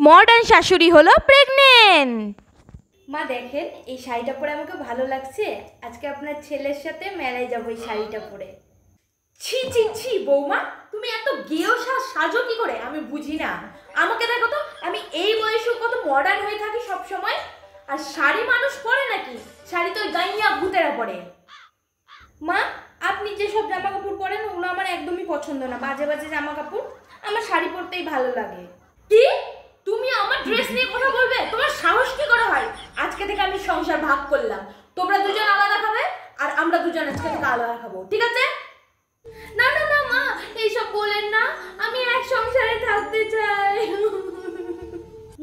Modern শাশুড়ি হলো pregnant. মা দেখেন এই শাড়িটা পরে আমাকে ভালো লাগছে। আজকে আপনার ছেলের সাথে মেলায় যাবো এই শাড়িটা পরে। ছি ছি ছি বৌমা, তুমি এত গেও সাজো কি করে আমি বুঝি না। আমাকে দেখো তো, আমি এই বয়সে কত মডার্ন হয়ে থাকি সব সময়। আর শাড়ি মানুষ পরে নাকি? শাড়ি তো গাইয়া ভূতেরা পরে। মা আপনি যেসব জামা কাপড় পরেন ওগুলো আমার একদমই পছন্দ না, বাজে বাজে জামা কাপড়। আমার শাড়ি পরতেই ভালো লাগে। কি তুমি আমার ড্রেস নিয়ে কথা বলবে? তোমার সাহস কি করে হয়? আজকে থেকে আমি সংসার ভাগ করলাম, তোমরা দুজন আলাদা খাবে আর আমরা দুজন আজকে থেকে আলাদা খাবো, ঠিক আছে? না না না মা, এইসব বলেন না, আমি এক সংসারে থাকতে চাই।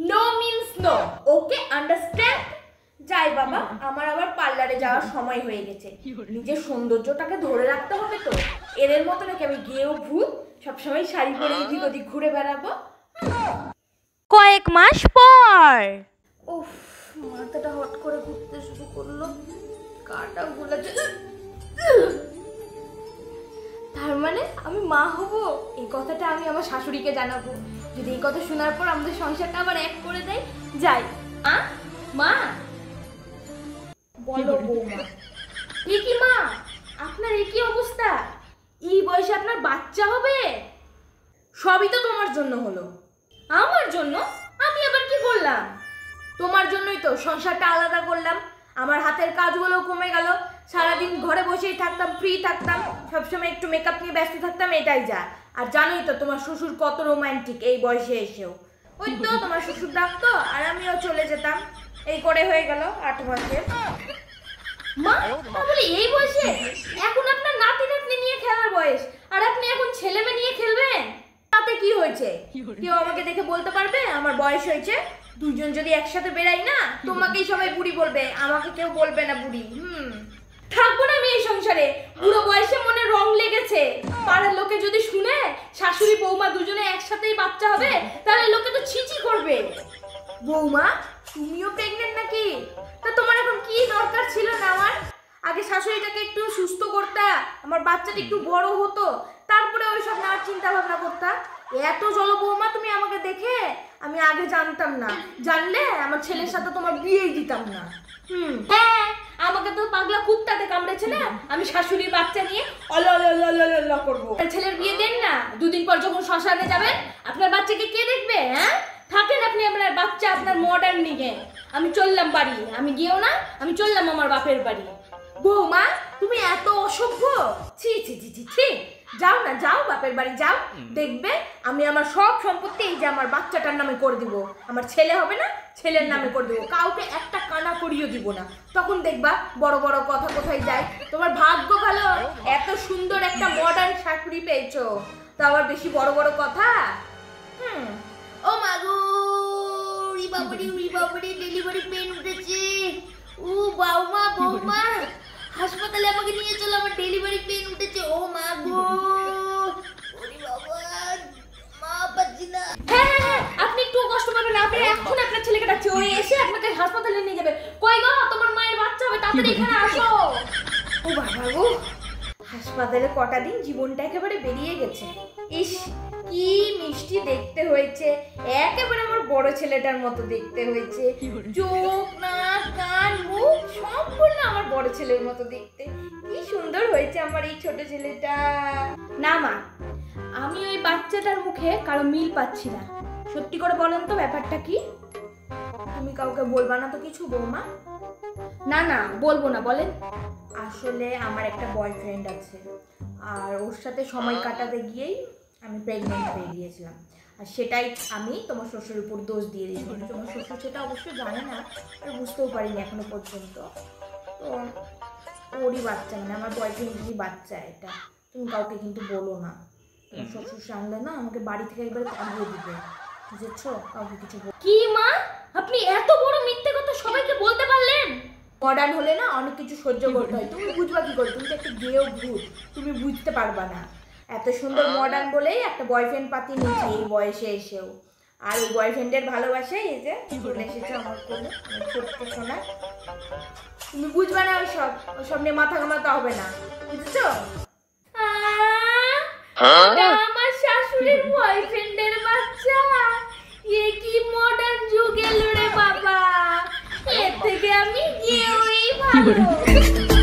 No means no, okay understand? যাই বাবা, আমার আবার পার্লারে যাওয়ার সময় হয়ে গেছে। নিজের সৌন্দর্যটাকে ধরে রাখতে হবে তো। এদের মতো নাকি আমি গেও ভূত সবসময় শাড়ি পরে এদিক ওদিক ঘুরে বেড়াবো? কয়েক মাস পর উফ, মাথাটা হট করে ঘুরতে শুরু করলো, কাটা গুলাচ্ছে। তার মানে আমি মা হব? এই কথাটা আমি আমার শাশুড়িকে জানাবো। যদি এই কথা শোনার পর আমাদের সংসারটা আবার এক করে দেয়। যাই। মা বলো বৌমা। কি মা, আপনার কি অবস্থা? এই বয়সে আপনার বাচ্চা হবে? সবই তো তোমার জন্য হলো। আমার জন্য? আমি আবার কি করলাম? তোমার জন্যই তো সংসারটা আলাদা করলাম। আমার হাতের কাজগুলো কমে গেল, সারাদিন ঘরে বসেই থাকতাম, ফ্রি থাকতাম, সবসময় একটু মেকআপ নিয়ে ব্যস্ত থাকতাম, এটাই যা। আর জানোই তো তোমার শ্বশুর কত রোমান্টিক এই বয়সে এসেও। ওই তো তোমার শ্বশুর ডাকতো আর আমিও চলে যেতাম। এই করে হয়ে গেল 8 বছর। মা তাহলে এই বয়সে? এখন আপনার নাতি নাতনি নিয়ে খেলার বয়স, আর আপনি এখন ছেলে মেয়ে নিয়ে খেলবেন? তাতে কি হয়েছে? কেউ আমাকে দেখে বলতে পারবে আমার বয়স হয়েছে? দুজন যদি একসাথে বেরাই না, তোমাকেই সবাই বুড়ি বলবে, আমাকে কেউ বলবে না বুড়ি। থাকবো না আমি এই সংসারে। বুড়ো বয়সে মনে রং লেগেছে। পাড়ার লোকে যদি শুনে শাশুড়ি বৌমা দুজনে একসাথেই বাচ্চা হবে, তাহলে লোকে তো ছিচি করবে। বৌমা তুমিও প্রেগনেন্ট নাকি? তা তোমার এখন কি দরকার ছিল না আমার? আগে শাশুড়িটাকে একটু সুস্থ করতা, আমার বাচ্চাটা একটু বড় হতো, তারপরে ওইসব নেওয়ার চিন্তা ভাবনা করতা। এত জল বৌমা তুমি আমাকে দেখে? আমি আগে জানতাম না, জানলে আমার ছেলের সাথে তোমার বিয়েই দিতাম না। হ্যাঁ, আমাকে তো পাগলা কুত্তাতে কামড়েছে না, আমি শাশুড়ির বাচ্চা নিয়ে অল করবো। ছেলের বিয়ে দেন না, দুদিন পর যখন শ্মশানে যাবেন আপনার বাচ্চাকে কে দেখবে? হ্যাঁ থাকেন আপনি আপনার বাচ্চা আপনার মডার্ন নিয়ে। আমি চললাম বাড়ি, আমি গিয়েও না, আমি চললাম আমার বাপের বাড়ি। বৌমা তুমি এত অসভ্য! ছি ছি ছি ছি ছি, যাও না, যাও বাপের বাড়ি যাও। দেখবে আমি আমার সব সম্পত্তি এই যে আমার বাচ্চাটার নামে করে দিব। আমার ছেলে হবে না, ছেলের নামে করে দিব, কাউকে একটা কানা করিয়ে দিব না। তখন দেখবা বড় বড় কথা কোথায় যায়। তোমার ভাগ্য ভালো, এত সুন্দর একটা মডার্ন শাশুড়ি পেয়েছো, তো আবার বেশি বড় বড় কথা। ও মাগো, বাবারে ডেলিভারি পেন উঠেছে। ও বৌমা বৌমা, হাসপাতালে আমাকে নিয়ে চলো, আমার ডেলিভারি পেন উঠেছে। ও মাগো, ওরে বাবা, মা পাচ্ছি না। হ্যাঁ আপনি একটু কষ্ট পাবেন না, আপনি এখন আপনার ছেলেকে ডাকছি, ও এসে আপনাকে হাসপাতালে নিয়ে যাবে। কই গো, তোমার মায়ের বাচ্চা হবে, তাড়াতাড়ি এখানে আসো। ও বাবা গো, হাসপাতালে কটা দিন জীবনটা একেবারে বেরিয়ে গেছে। ইস কি মিষ্টি দেখতে হয়েছে, একেবারে আমার বড় ছেলেটার মতো দেখতে হয়েছে। চোখ নাক কান মুখ সম্পূর্ণ আমার বড় ছেলের মতো দেখতে। কি সুন্দর হয়েছে আমার এই ছোট ছেলেটা। না মা, আমি ওই বাচ্চাটার মুখে কারো মিল পাচ্ছি না। সত্যি করে বলেন তো ব্যাপারটা কি? তুমি কাউকে বলবা না তো কিছু বৌমা? না না বলবো না, বলেন। আসলে আমার একটা বয়ফ্রেন্ড আছে, আর ওর সাথে সময় কাটাতে গিয়েই আমি প্রেগনেন্ট হয়ে গিয়েছিলাম। আর সেটাই আমি তোমার শ্বশুরের উপর দোষ দিয়ে দিয়েছিলাম। তোমার শ্বশুর সেটা অবশ্যই জানে না, আর বুঝতেও পারিনি এখনো পর্যন্ত। তো ওরই বাচ্চা, মানে আমার বয়ফ্রেন্ডেরই বাচ্চা এটা। তুমি কাউকে কিন্তু বলো না, তোমার শ্বশুর জানলে না আমাকে বাড়ি থেকে একবার তাড়িয়ে দিবে, বুঝেছো? কাউকে কিছু কি মা, আপনি এত বড় মিথ্যে কথা সবাইকে বলতে পারলেন? মডার্ন হলে না অনেক কিছু সহ্য করতে হয়, তুমি বুঝবা কি করে? তুমি তো একটা গেও ভূত, তুমি বুঝতে পারবা না। এত সুন্দর মডার্ন বলেই একটা বয়ফ্রেন্ড পাতি নিয়েছে এই বয়সে এসেও। আর ওই বয়ফ্রেন্ডের ভালোবাসায় এই যে চলে এসেছে আমার কোলে, ছোট্ট সোনা। তুমি বুঝবা না, ওইসব নিয়ে মাথা ঘামাতে হবে না, বুঝেছো? আমার শাশুড়ির বয়ফ্রেন্ডের বাচ্চা, এ কি ভালো